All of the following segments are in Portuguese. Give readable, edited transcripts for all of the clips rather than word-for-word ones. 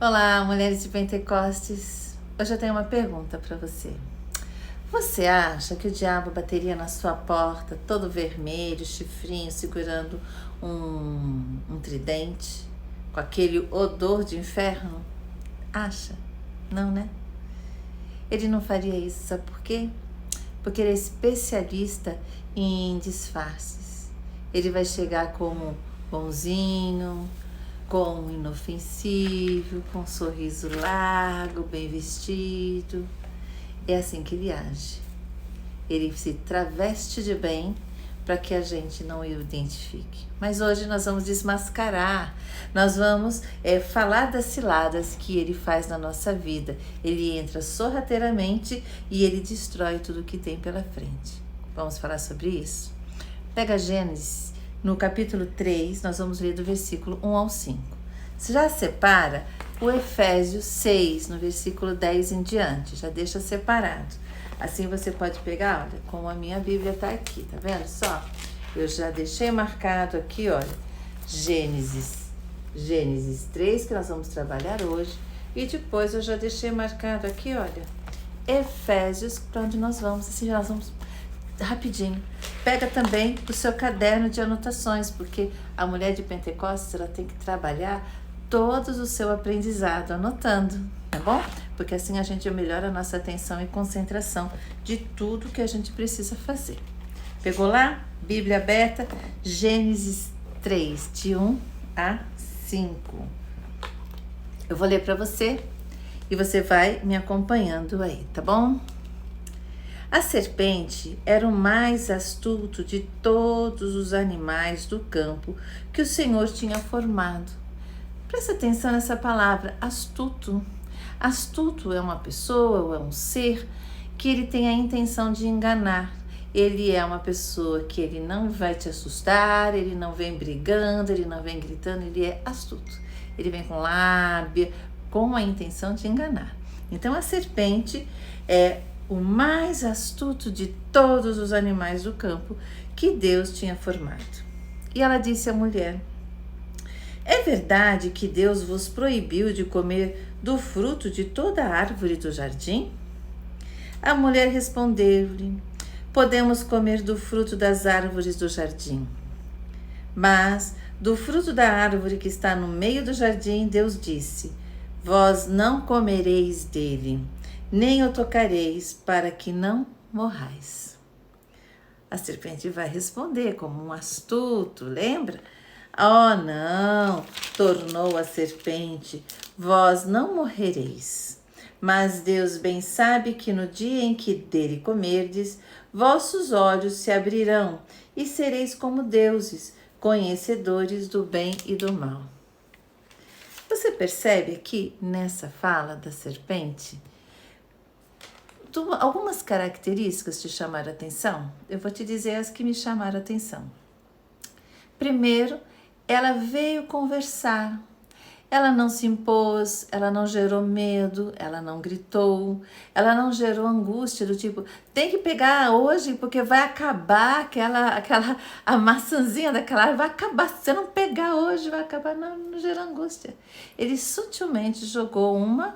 Olá, mulheres de Pentecostes. Hoje eu tenho uma pergunta para você. Você acha que o diabo bateria na sua porta, todo vermelho, chifrinho, segurando um tridente, com aquele odor de inferno? Acha? Não, né? Ele não faria isso, sabe por quê? Porque ele é especialista em disfarces. Ele vai chegar como bonzinho, com inofensivo, com um sorriso largo, bem vestido. É assim que ele age. Ele se traveste de bem para que a gente não o identifique. Mas hoje nós vamos desmascarar, nós vamos falar das ciladas que ele faz na nossa vida. Ele entra sorrateiramente e ele destrói tudo que tem pela frente. Vamos falar sobre isso? Pega Gênesis, no capítulo 3, nós vamos ler do versículo 1 ao 5. Você já separa o Efésios 6, no versículo 10 em diante, já deixa separado. Assim você pode pegar, olha, como a minha Bíblia está aqui, tá vendo só? Eu já deixei marcado aqui, olha, Gênesis 3, que nós vamos trabalhar hoje, e depois eu já deixei marcado aqui, olha, Efésios, para onde nós vamos, assim nós vamos rapidinho. Pega também o seu caderno de anotações, porque a mulher de Pentecostes, ela tem que trabalhar todo o seu aprendizado, anotando, tá bom? Porque assim a gente melhora a nossa atenção e concentração de tudo que a gente precisa fazer. Pegou lá? Bíblia aberta, Gênesis 3, de 1 a 5. Eu vou ler para você e você vai me acompanhando aí, tá bom? A serpente era o mais astuto de todos os animais do campo que o Senhor tinha formado. Presta atenção nessa palavra, astuto. Astuto é uma pessoa ou é um ser que ele tem a intenção de enganar. Ele é uma pessoa que ele não vai te assustar, ele não vem brigando, ele não vem gritando, ele é astuto. Ele vem com lábia, com a intenção de enganar. Então a serpente é o mais astuto de todos os animais do campo que Deus tinha formado. E ela disse à mulher: é verdade que Deus vos proibiu de comer do fruto de toda a árvore do jardim? A mulher respondeu-lhe: podemos comer do fruto das árvores do jardim. Mas do fruto da árvore que está no meio do jardim, Deus disse: vós não comereis dele, nem o tocareis, para que não morrais. A serpente vai responder como um astuto, lembra? Oh, não, tornou a serpente, vós não morrereis. Mas Deus bem sabe que no dia em que dele comerdes, vossos olhos se abrirão e sereis como deuses, conhecedores do bem e do mal. Você percebe aqui nessa fala da serpente algumas características te chamaram a atenção? Eu vou te dizer as que me chamaram a atenção. Primeiro, ela veio conversar. Ela não se impôs, ela não gerou medo, ela não gritou, ela não gerou angústia do tipo, tem que pegar hoje porque vai acabar a maçãzinha daquela árvore, vai acabar, se você não pegar hoje vai acabar, não gerou angústia. Ele sutilmente jogou uma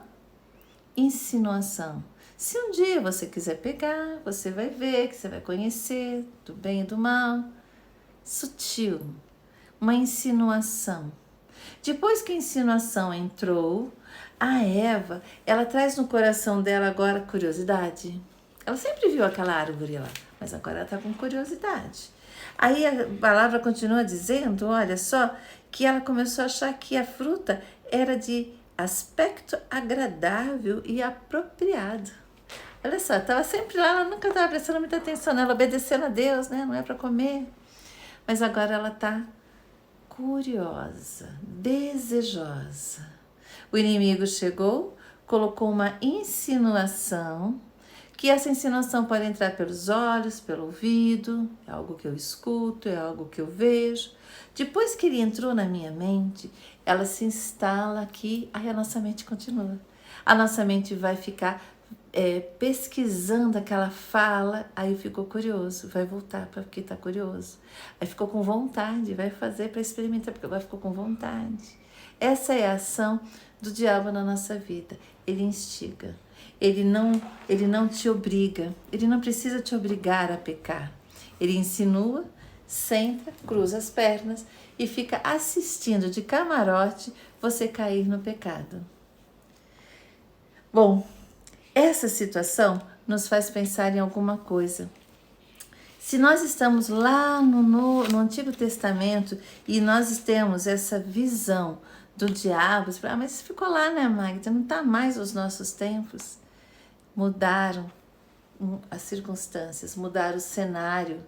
insinuação. Se um dia você quiser pegar, você vai ver, que você vai conhecer do bem e do mal. Sutil, uma insinuação. Depois que a insinuação entrou, a Eva, ela traz no coração dela agora curiosidade. Ela sempre viu aquela árvore lá, mas agora ela está com curiosidade. Aí a palavra continua dizendo, olha só, que ela começou a achar que a fruta era de aspecto agradável e apropriado. Olha só, estava sempre lá, ela nunca estava prestando muita atenção, ela obedecendo a Deus, né? Não é para comer. Mas agora ela está curiosa, desejosa. O inimigo chegou, colocou uma insinuação, que essa insinuação pode entrar pelos olhos, pelo ouvido, é algo que eu escuto, é algo que eu vejo. Depois que ele entrou na minha mente, ela se instala aqui, aí a nossa mente continua. A nossa mente vai ficar pesquisando aquela fala, aí ficou curioso, vai voltar porque está curioso. Aí ficou com vontade, vai fazer para experimentar, porque agora ficou com vontade. Essa é a ação do diabo na nossa vida. Ele instiga. Ele não te obriga. Ele não precisa te obrigar a pecar. Ele insinua, senta, cruza as pernas e fica assistindo de camarote você cair no pecado. Bom, essa situação nos faz pensar em alguma coisa. Se nós estamos lá no Antigo Testamento e nós temos essa visão do diabo, mas ficou lá, né, Magda? Não está mais os nossos tempos. Mudaram as circunstâncias, mudaram o cenário,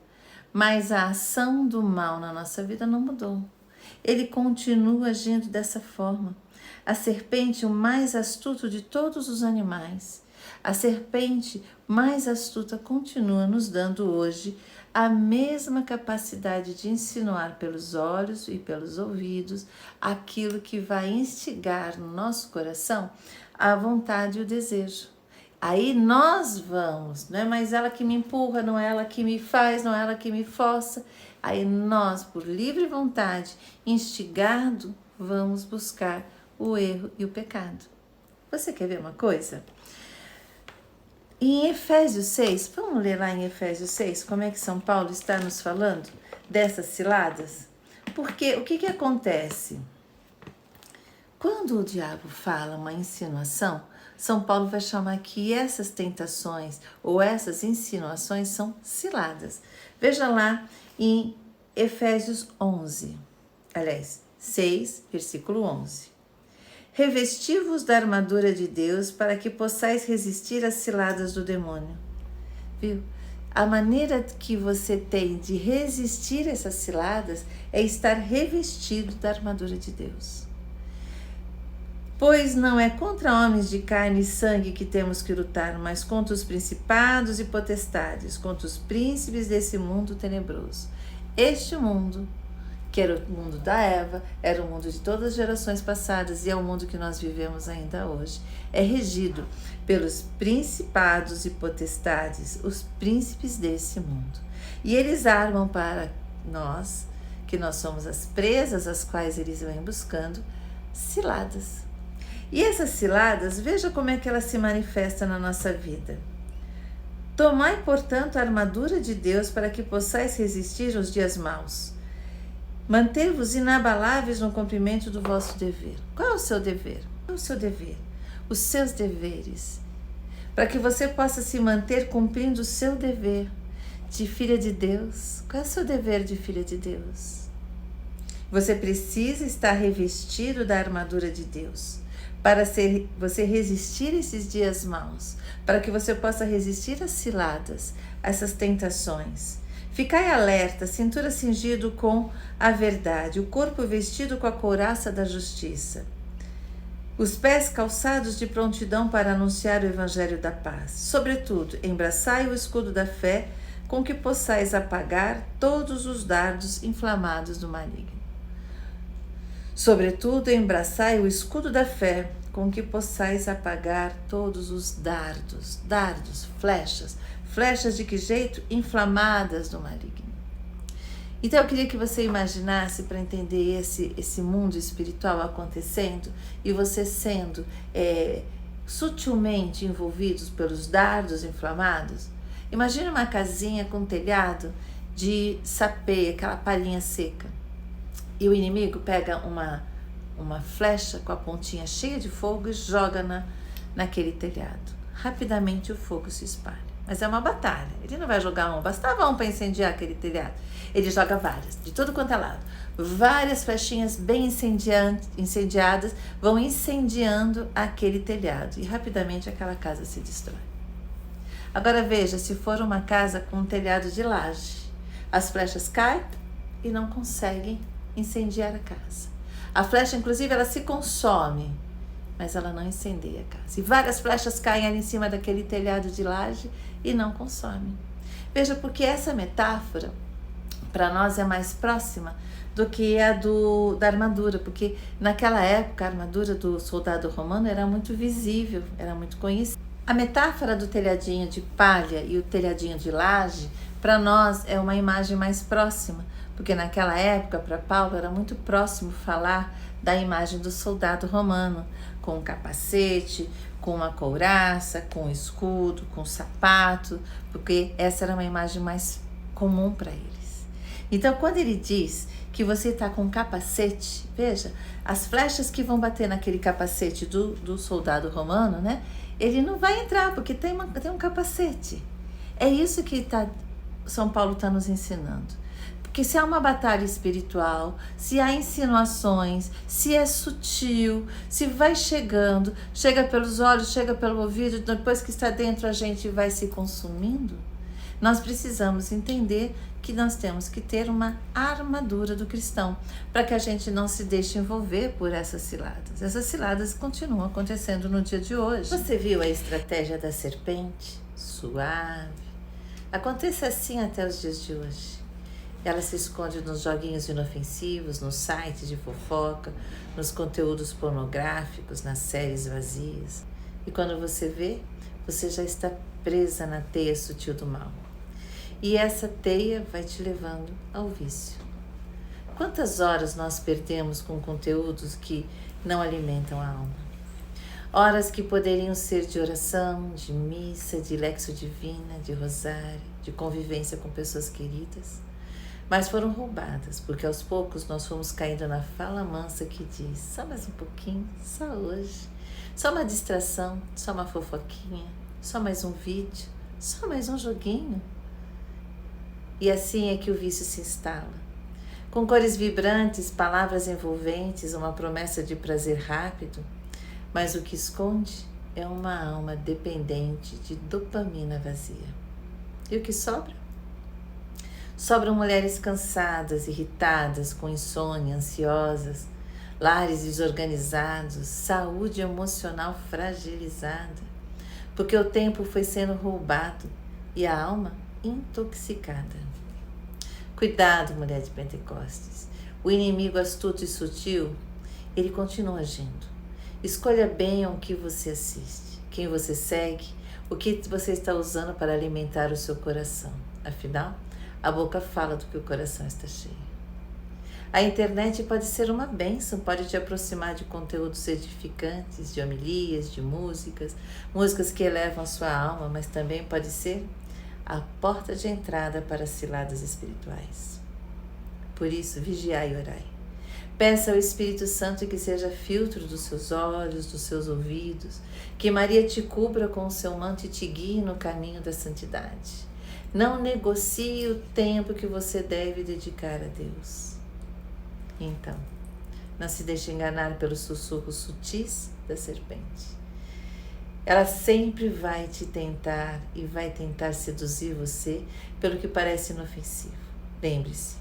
mas a ação do mal na nossa vida não mudou. Ele continua agindo dessa forma. A serpente, o mais astuto de todos os animais, a serpente mais astuta continua nos dando hoje a mesma capacidade de insinuar pelos olhos e pelos ouvidos aquilo que vai instigar no nosso coração a vontade e o desejo. Aí nós vamos, não é mais ela que me empurra, não é ela que me faz, não é ela que me força. Aí nós, por livre vontade, instigado, vamos buscar o erro e o pecado. Você quer ver uma coisa? Em Efésios 6, vamos ler lá em Efésios 6, como é que São Paulo está nos falando dessas ciladas? Porque o que acontece? Quando o diabo fala uma insinuação, São Paulo vai chamar que essas tentações ou essas insinuações são ciladas. Veja lá em Efésios 6, versículo 11. Revesti-vos da armadura de Deus para que possais resistir às ciladas do demônio. Viu? A maneira que você tem de resistir a essas ciladas é estar revestido da armadura de Deus. Pois não é contra homens de carne e sangue que temos que lutar, mas contra os principados e potestades, contra os príncipes desse mundo tenebroso. Este mundo, que era o mundo da Eva, era o mundo de todas as gerações passadas e é o mundo que nós vivemos ainda hoje. É regido pelos principados e potestades, os príncipes desse mundo. E eles armam para nós, que nós somos as presas às quais eles vêm buscando, ciladas. E essas ciladas, veja como é que elas se manifestam na nossa vida. Tomai, portanto, a armadura de Deus para que possais resistir aos dias maus. Manter-vos inabaláveis no cumprimento do vosso dever. Qual é o seu dever? Qual é o seu dever? Os seus deveres. Para que você possa se manter cumprindo o seu dever de filha de Deus. Qual é o seu dever de filha de Deus? Você precisa estar revestido da armadura de Deus para você resistir a esses dias maus, para que você possa resistir às ciladas, a essas tentações. Ficai alerta, cintura cingido com a verdade, o corpo vestido com a couraça da justiça, os pés calçados de prontidão para anunciar o evangelho da paz. Sobretudo, embraçai o escudo da fé, com que possais apagar todos os dardos inflamados do maligno. Sobretudo, embraçai o escudo da fé, com que possais apagar todos os dardos, flechas de que jeito? Inflamadas do maligno. Então eu queria que você imaginasse, para entender esse mundo espiritual acontecendo e você sendo sutilmente envolvidos pelos dardos inflamados. Imagine uma casinha com telhado de sapê, aquela palhinha seca. E o inimigo pega uma flecha com a pontinha cheia de fogo e joga naquele telhado. Rapidamente o fogo se espalha. Mas é uma batalha. Ele não vai jogar um, bastava um para incendiar aquele telhado. Ele joga várias, de tudo quanto é lado. Várias flechinhas bem incendiadas vão incendiando aquele telhado. E rapidamente aquela casa se destrói. Agora veja, se for uma casa com um telhado de laje, as flechas caem e não conseguem incendiar a casa. A flecha, inclusive, ela se consome, mas ela não incendeia a casa. E várias flechas caem ali em cima daquele telhado de laje e não consomem. Veja, porque essa metáfora, para nós, é mais próxima do que a da armadura, porque naquela época a armadura do soldado romano era muito visível, era muito conhecida. A metáfora do telhadinho de palha e o telhadinho de laje, para nós, é uma imagem mais próxima, porque naquela época, para Paulo, era muito próximo falar da imagem do soldado romano, com um capacete, com uma couraça, com um escudo, com um sapato, porque essa era uma imagem mais comum para eles. Então, quando ele diz que você está com um capacete, veja, as flechas que vão bater naquele capacete do soldado romano, né? Ele não vai entrar, porque tem um capacete. É isso que São Paulo está nos ensinando. Porque se há uma batalha espiritual, se há insinuações, se é sutil, se vai chegando, chega pelos olhos, chega pelo ouvido, depois que está dentro a gente vai se consumindo, nós precisamos entender que nós temos que ter uma armadura do cristão, para que a gente não se deixe envolver por essas ciladas. Essas ciladas continuam acontecendo no dia de hoje. Você viu a estratégia da serpente? Suave. Acontece assim até os dias de hoje. Ela se esconde nos joguinhos inofensivos, nos sites de fofoca, nos conteúdos pornográficos, nas séries vazias. E quando você vê, você já está presa na teia sutil do mal. E essa teia vai te levando ao vício. Quantas horas nós perdemos com conteúdos que não alimentam a alma? Horas que poderiam ser de oração, de missa, de lexo divina, de rosário, de convivência com pessoas queridas, mas foram roubadas, porque aos poucos nós fomos caindo na fala mansa que diz: só mais um pouquinho, só hoje, só uma distração, só uma fofoquinha, só mais um vídeo, só mais um joguinho. E assim é que o vício se instala. Com cores vibrantes, palavras envolventes, uma promessa de prazer rápido, mas o que esconde é uma alma dependente de dopamina vazia. E o que sobra? Sobram mulheres cansadas, irritadas, com insônia, ansiosas, lares desorganizados, saúde emocional fragilizada, porque o tempo foi sendo roubado e a alma intoxicada. Cuidado, mulher de Pentecostes. O inimigo astuto e sutil, ele continua agindo. Escolha bem o que você assiste, quem você segue, o que você está usando para alimentar o seu coração. Afinal, a boca fala do que o coração está cheio. A internet pode ser uma bênção, pode te aproximar de conteúdos edificantes, de homilias, de músicas que elevam a sua alma, mas também pode ser a porta de entrada para ciladas espirituais. Por isso, vigiai e orai. Peça ao Espírito Santo que seja filtro dos seus olhos, dos seus ouvidos, que Maria te cubra com o seu manto e te guie no caminho da santidade. Não negocie o tempo que você deve dedicar a Deus. Então, não se deixe enganar pelos sussurros sutis da serpente. Ela sempre vai te tentar e vai tentar seduzir você pelo que parece inofensivo. Lembre-se,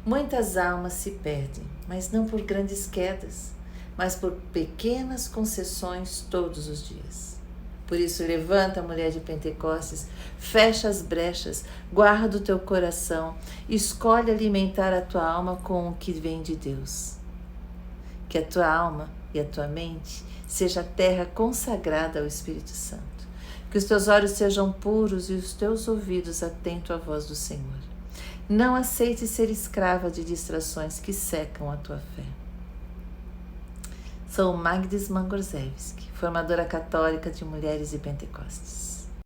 muitas almas se perdem, mas não por grandes quedas, mas por pequenas concessões todos os dias. Por isso, levanta, mulher de Pentecostes, fecha as brechas, guarda o teu coração, escolhe alimentar a tua alma com o que vem de Deus. Que a tua alma e a tua mente seja terra consagrada ao Espírito Santo. Que os teus olhos sejam puros e os teus ouvidos atentos à voz do Senhor. Não aceite ser escrava de distrações que secam a tua fé. Sou Magdes Mangorzewski, formadora católica de mulheres e Pentecostes.